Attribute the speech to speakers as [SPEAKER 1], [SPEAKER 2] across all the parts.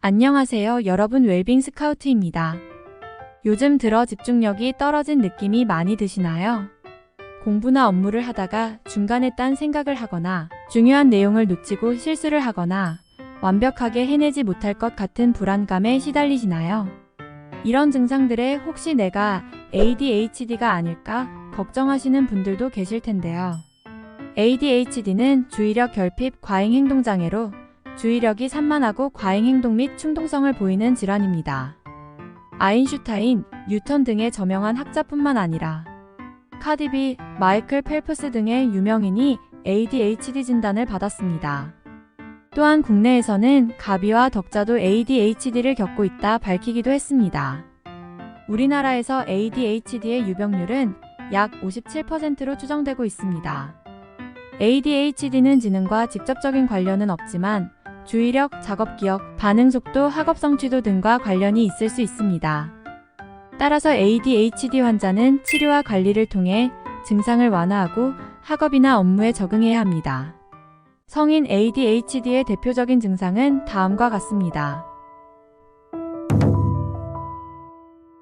[SPEAKER 1] 안녕하세요, 여러분. 웰빙 스카우트입니다. 요즘 들어 집중력이 떨어진 느낌이 많이 드시나요? 공부나 업무를 하다가 중간에 딴 생각을 하거나 중요한 내용을 놓치고 실수를 하거나 완벽하게 해내지 못할 것 같은 불안감에 시달리시나요? 이런 증상들에 혹시 내가 ADHD가 아닐까 걱정하시는 분들도 계실 텐데요. ADHD는 주의력 결핍 과잉 행동 장애로 주의력이 산만하고 과잉 행동 및 충동성을 보이는 질환입니다. 아인슈타인, 뉴턴 등의 저명한 학자뿐만 아니라 카디비, 마이클 펠프스 등의 유명인이 ADHD 진단을 받았습니다. 또한 국내에서는 가비와 덕자도 ADHD를 겪고 있다 밝히기도 했습니다. 우리나라에서 ADHD의 유병률은 약 57%로 추정되고 있습니다. ADHD는 지능과 직접적인 관련은 없지만 주의력, 작업기억, 반응속도, 학업성취도 등과 관련이 있을 수 있습니다. 따라서 ADHD 환자는 치료와 관리를 통해 증상을 완화하고 학업이나 업무에 적응해야 합니다. 성인 ADHD의 대표적인 증상은 다음과 같습니다.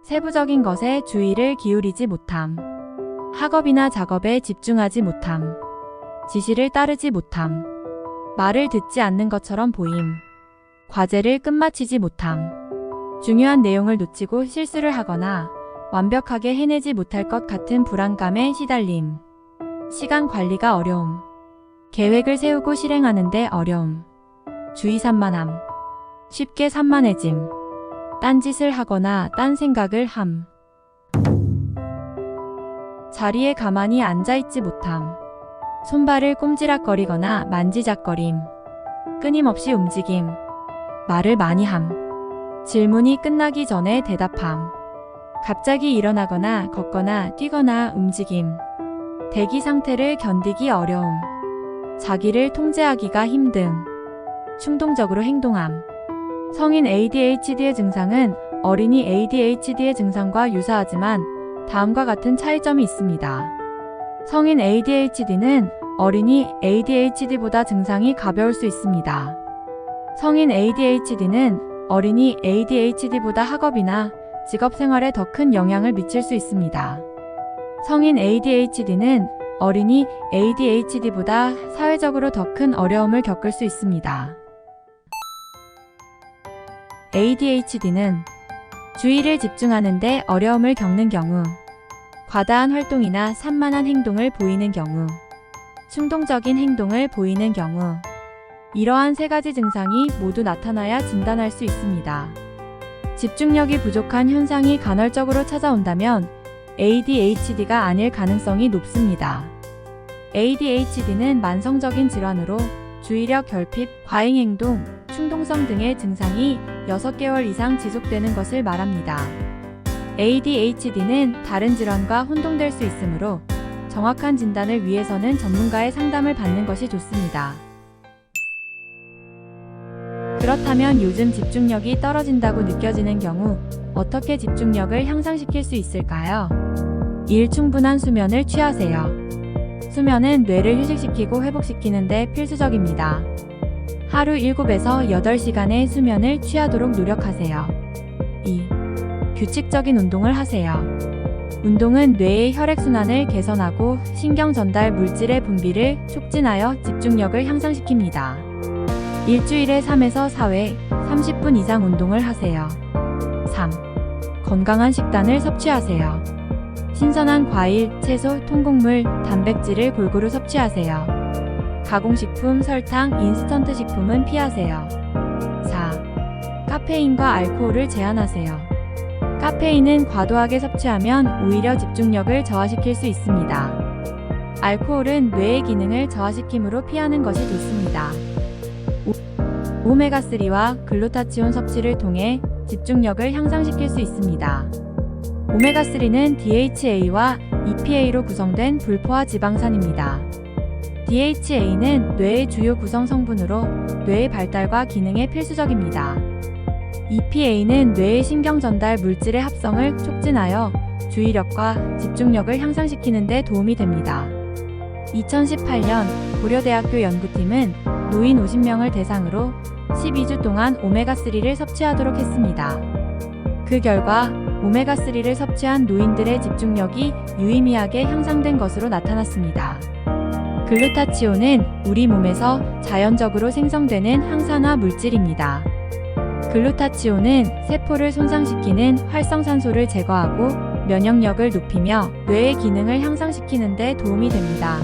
[SPEAKER 1] 세부적인 것에 주의를 기울이지 못함, 학업이나 작업에 집중하지 못함, 지시를 따르지 못함, 말을 듣지 않는 것처럼 보임, 과제를 끝마치지 못함, 중요한 내용을 놓치고 실수를 하거나 완벽하게 해내지 못할 것 같은 불안감에 시달림, 시간 관리가 어려움, 계획을 세우고 실행하는데 어려움, 주의 산만함, 쉽게 산만해짐, 딴짓을 하거나 딴 생각을 함, 자리에 가만히 앉아있지 못함, 손발을 꼼지락거리거나 만지작거림, 끊임없이 움직임, 말을 많이 함, 질문이 끝나기 전에 대답함, 갑자기 일어나거나 걷거나 뛰거나 움직임, 대기 상태를 견디기 어려움, 자기를 통제하기가 힘듦, 충동적으로 행동함. 성인 ADHD의 증상은 어린이 ADHD의 증상과 유사하지만 다음과 같은 차이점이 있습니다. 성인 ADHD는 어린이 ADHD보다 증상이 가벼울 수 있습니다. 성인 ADHD는 어린이 ADHD보다 학업이나 직업 생활에 더 큰 영향을 미칠 수 있습니다. 성인 ADHD는 어린이 ADHD보다 사회적으로 더 큰 어려움을 겪을 수 있습니다. ADHD는 주의를 집중하는 데 어려움을 겪는 경우, 과다한 활동이나 산만한 행동을 보이는 경우, 충동적인 행동을 보이는 경우, 이러한 세 가지 증상이 모두 나타나야 진단할 수 있습니다. 집중력이 부족한 현상이 간헐적으로 찾아온다면 ADHD가 아닐 가능성이 높습니다. ADHD는 만성적인 질환으로 주의력 결핍, 과잉 행동, 충동성 등의 증상이 6개월 이상 지속되는 것을 말합니다. ADHD는 다른 질환과 혼동될 수 있으므로 정확한 진단을 위해서는 전문가의 상담을 받는 것이 좋습니다. 그렇다면 요즘 집중력이 떨어진다고 느껴지는 경우 어떻게 집중력을 향상시킬 수 있을까요? 1. 충분한 수면을 취하세요. 수면은 뇌를 휴식시키고 회복시키는 데 필수적입니다. 하루 7에서 8시간의 수면을 취하도록 노력하세요. 2. 규칙적인 운동을 하세요. 운동은 뇌의 혈액순환을 개선하고 신경 전달 물질의 분비를 촉진하여 집중력을 향상시킵니다. 일주일에 3에서 4회 30분 이상 운동을 하세요. 3. 건강한 식단을 섭취하세요. 신선한 과일, 채소, 통곡물, 단백질을 골고루 섭취하세요. 가공식품, 설탕, 인스턴트 식품은 피하세요. 4. 카페인과 알코올을 제한하세요. 카페인은 과도하게 섭취하면 오히려 집중력을 저하시킬 수 있습니다. 알코올은 뇌의 기능을 저하시키므로 피하는 것이 좋습니다. 오메가3와 글루타치온 섭취를 통해 집중력을 향상시킬 수 있습니다. 오메가3는 DHA와 EPA로 구성된 불포화 지방산입니다. DHA는 뇌의 주요 구성 성분으로 뇌의 발달과 기능에 필수적입니다. EPA는 뇌의 신경 전달 물질의 합성을 촉진하여 주의력과 집중력을 향상시키는 데 도움이 됩니다. 2018년 고려대학교 연구팀은 노인 50명을 대상으로 12주 동안 오메가3를 섭취하도록 했습니다. 그 결과 오메가3를 섭취한 노인들의 집중력이 유의미하게 향상된 것으로 나타났습니다. 글루타치온은 우리 몸에서 자연적으로 생성되는 항산화 물질입니다. 글루타치온은 세포를 손상시키는 활성산소를 제거하고 면역력을 높이며 뇌의 기능을 향상시키는 데 도움이 됩니다.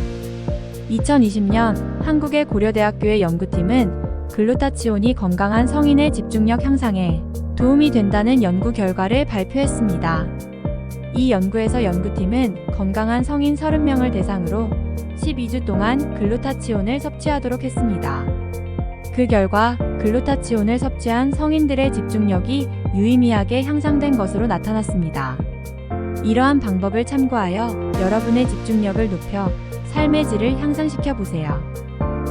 [SPEAKER 1] 2020년 한국의 고려대학교의 연구팀은 글루타치온이 건강한 성인의 집중력 향상에 도움이 된다는 연구 결과를 발표했습니다. 이 연구에서 연구팀은 건강한 성인 30명을 대상으로 12주 동안 글루타치온을 섭취하도록 했습니다. 그 결과 글루타치온을 섭취한 성인들의 집중력이 유의미하게 향상된 것으로 나타났습니다. 이러한 방법을 참고하여 여러분의 집중력을 높여 삶의 질을 향상시켜 보세요.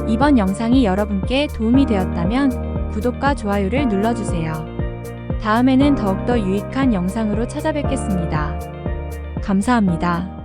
[SPEAKER 1] 이번 영상이 여러분께 도움이 되었다면 구독과 좋아요를 눌러주세요. 다음에는 더욱더 유익한 영상으로 찾아뵙겠습니다. 감사합니다.